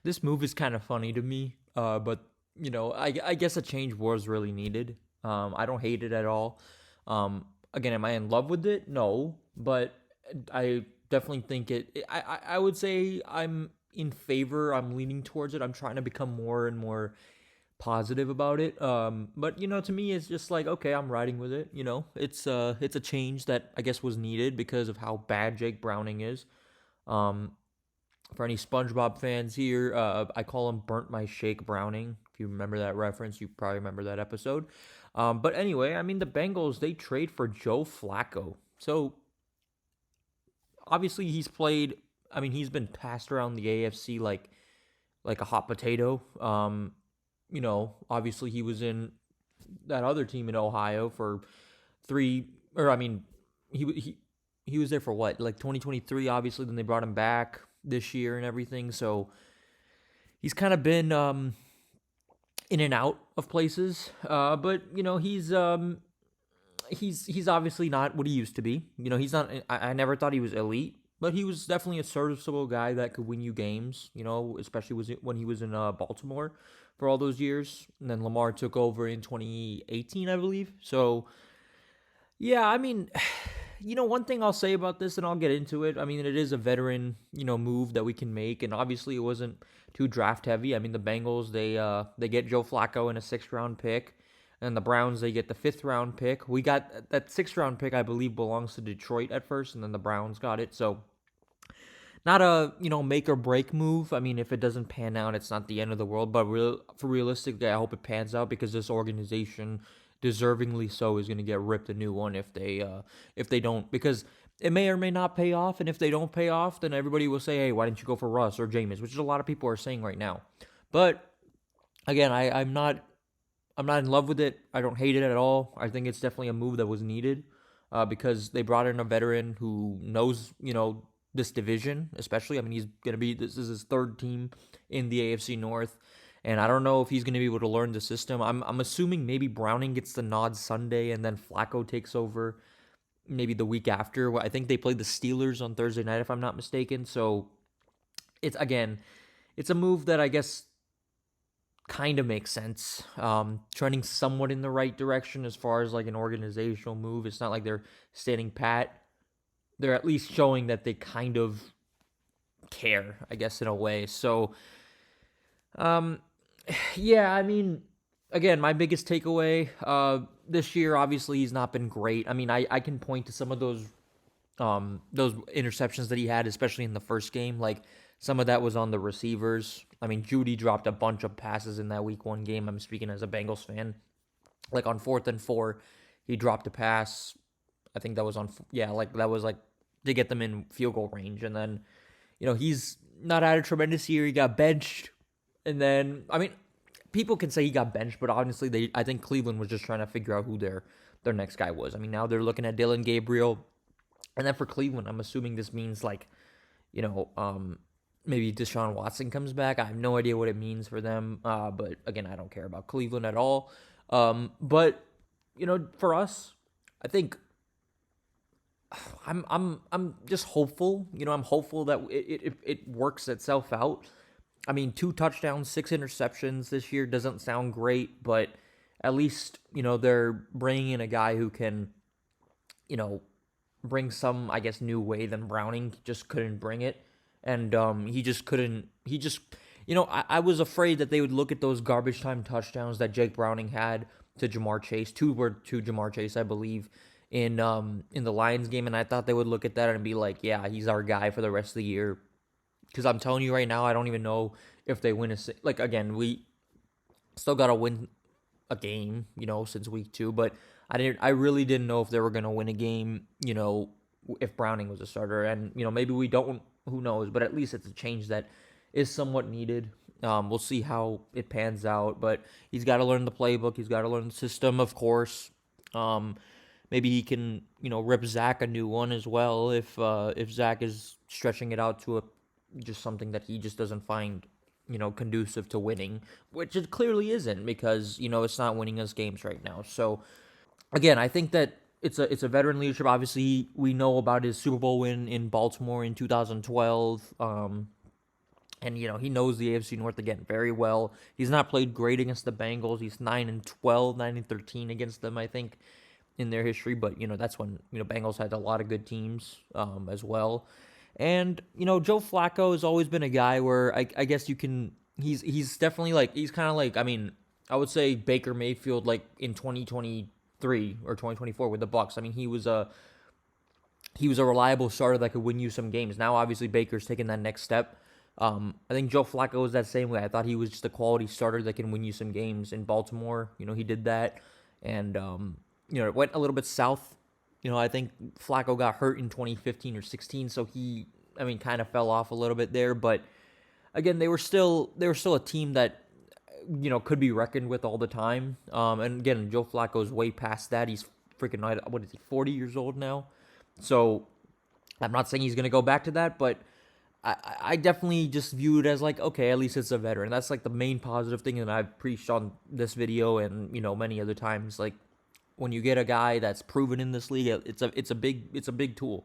This move is kind of funny to me, but I guess a change was really needed. I don't hate it at all. Again, am I in love with it? No, but I definitely think I would say I'm in favor. I'm leaning towards it. I'm trying to become more and more positive about it. But to me, it's just like, okay, I'm riding with it. It's a change that I guess was needed because of how bad Jake Browning is. Um, for any SpongeBob fans here, I call him Burnt My Shake Browning. If you remember that reference, you probably remember that episode. But anyway, I mean, the Bengals, they trade for Joe Flacco. So obviously he's been passed around the AFC like a hot potato. Obviously he was in that other team in Ohio for three, or I mean, he was there for what, like 2023, obviously, then they brought him back this year and everything. So he's kind of been in and out of places. But he's obviously not what he used to be. He's not. I never thought he was elite, but he was definitely a serviceable guy that could win you games. Especially when he was in Baltimore for all those years, and then Lamar took over in 2018, I believe. So yeah, I mean, one thing I'll say about this, and I'll get into it. I mean, it is a veteran, move that we can make, and obviously it wasn't too draft heavy. I mean, the Bengals they get Joe Flacco in a 6th round pick, and the Browns they get the 5th round pick. We got that 6th round pick, I believe, belongs to Detroit at first, and then the Browns got it. So not a make or break move. I mean, if it doesn't pan out, it's not the end of the world. But for realistically, I hope it pans out because this organization, deservingly so, is going to get ripped a new one if they don't, because it may or may not pay off. And if they don't pay off, then everybody will say, hey, why didn't you go for Russ or Jameis, which is a lot of people are saying right now. But again, I'm not in love with it. I don't hate it at all. I think it's definitely a move that was needed, because they brought in a veteran who knows, this division, especially. I mean, this is his 3rd team in the AFC North, and I don't know if he's going to be able to learn the system. I'm assuming maybe Browning gets the nod Sunday, and then Flacco takes over maybe the week after. I think they played the Steelers on Thursday night, if I'm not mistaken. So it's a move that I guess kind of makes sense. Trending somewhat in the right direction as far as like an organizational move. It's not like they're standing pat. They're at least showing that they kind of care, I guess, in a way. So, um, yeah, I mean, again, my biggest takeaway this year, obviously, he's not been great. I mean, I can point to some of those interceptions that he had, especially in the first game. Like some of that was on the receivers. I mean, Judy dropped a bunch of passes in that Week 1 game. I'm speaking as a Bengals fan. Like on 4th and 4, he dropped a pass. I think that was like that was like to get them in field goal range. And then, he's not had a tremendous year. He got benched, and then I mean, people can say he got benched, but honestly, I think Cleveland was just trying to figure out who their next guy was. I mean, now they're looking at Dylan Gabriel, and then for Cleveland, I'm assuming this means like, you know, um, maybe Deshaun Watson comes back. I have no idea what it means for them. But again, I don't care about Cleveland at all. But for us, I think I'm just hopeful. I'm hopeful that it works itself out. I mean, 2 touchdowns, 6 interceptions this year doesn't sound great, but at least they're bringing in a guy who can you know bring some, I guess, new way than Browning just couldn't bring it. And he just couldn't. He just, I was afraid that they would look at those garbage time touchdowns that Jake Browning had to Jamar Chase. Two were to Jamar Chase, I believe, in the Lions game, and I thought they would look at that and be like, yeah, he's our guy for the rest of the year. Because I'm telling you right now, I don't even know if they win like again, we still gotta win a game, since week 2, but I really didn't know if they were gonna win a game, if Browning was a starter, and maybe we don't, who knows? But at least it's a change that is somewhat needed. We'll see how it pans out, but he's got to learn the playbook. He's got to learn the system, of course. Um, Maybe he can, rip Zach a new one as well if Zach is stretching it out to a just something that he just doesn't find conducive to winning, which it clearly isn't because it's not winning us games right now. So again, I think that it's a veteran leadership. Obviously, we know about his Super Bowl win in Baltimore in 2012, And, he knows the AFC North again very well. He's not played great against the Bengals. He's 9-12, 9-13 against them, I think, in their history. But, that's when, Bengals had a lot of good teams as well. And, Joe Flacco has always been a guy where I guess you can, he's definitely he's kind of like, I would say Baker Mayfield in 2023 or 2024 with the Bucs. He was a reliable starter that could win you some games. Now, obviously, Baker's taking that next step. I think Joe Flacco was that same way. I thought he was just a quality starter that can win you some games in Baltimore. He did that. And, it went a little bit south. I think Flacco got hurt in 2015 or 16, so he, kind of fell off a little bit there. But, again, they were still a team that, could be reckoned with all the time. And, again, Joe Flacco's way past that. He's freaking, 40 years old now? So, I'm not saying he's going to go back to that, but I definitely just view it as okay, at least it's a veteran. That's the main positive thing that I've preached on this video and, many other times. When you get a guy that's proven in this league, it's a big tool.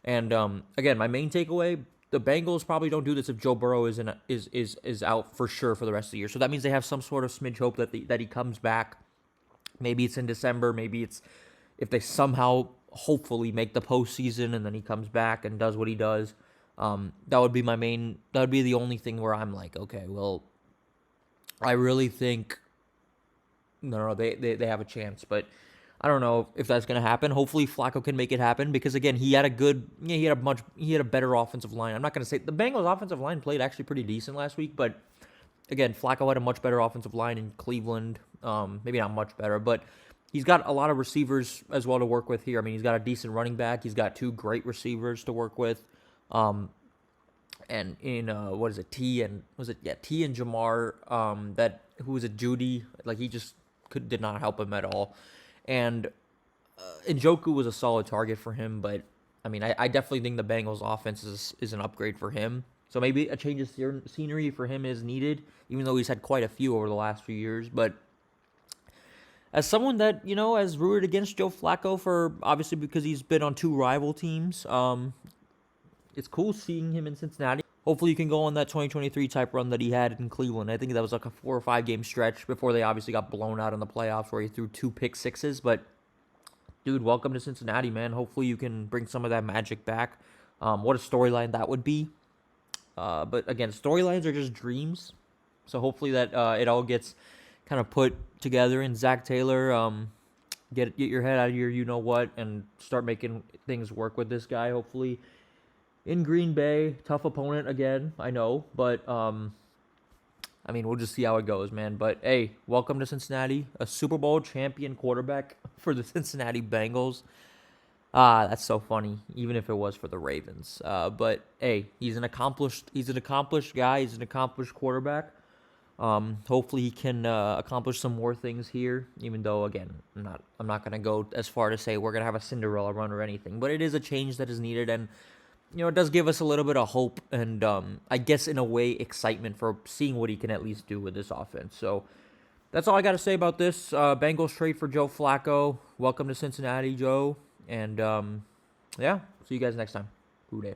And again, my main takeaway, the Bengals probably don't do this if Joe Burrow is out for sure for the rest of the year. So that means they have some sort of smidge hope that he comes back. Maybe it's in December, maybe it's if they somehow hopefully make the postseason and then he comes back and does what he does. That would be the only thing where I'm okay, well, I really think, no, they have a chance, but I don't know if that's going to happen. Hopefully Flacco can make it happen because again, he had a better offensive line. I'm not going to say the Bengals offensive line played actually pretty decent last week, but again, Flacco had a much better offensive line in Cleveland. Maybe not much better, but he's got a lot of receivers as well to work with here. He's got a decent running back. He's got 2 great receivers to work with. And in T and Jamar, who was a Judy, he just did not help him at all. And Njoku was a solid target for him, but I definitely think the Bengals offense is an upgrade for him. So maybe a change of scenery for him is needed, even though he's had quite a few over the last few years. But as someone that, has rooted against Joe Flacco for, obviously because he's been on 2 rival teams, it's cool seeing him in Cincinnati. Hopefully you can go on that 2023 type run that he had in Cleveland. I think that was a 4 or 5 game stretch before they obviously got blown out in the playoffs where he threw 2 pick sixes. But, dude, welcome to Cincinnati, man. Hopefully you can bring some of that magic back. What a storyline that would be. But, again, storylines are just dreams. So hopefully that it all gets kind of put together. And Zach Taylor, get your head out of your you-know-what and start making things work with this guy, hopefully. In Green Bay, tough opponent again, I know, but we'll just see how it goes, man. But hey, welcome to Cincinnati, a Super Bowl champion quarterback for the Cincinnati Bengals. That's so funny, even if it was for the Ravens. But hey, he's an accomplished guy. He's an accomplished quarterback. Hopefully he can accomplish some more things here. Even though, again, I'm not gonna go as far to say we're gonna have a Cinderella run or anything. But it is a change that is needed, and it does give us a little bit of hope and, I guess, in a way, excitement for seeing what he can at least do with this offense. So that's all I got to say about this. Bengals trade for Joe Flacco. Welcome to Cincinnati, Joe. And, yeah, see you guys next time. Good day.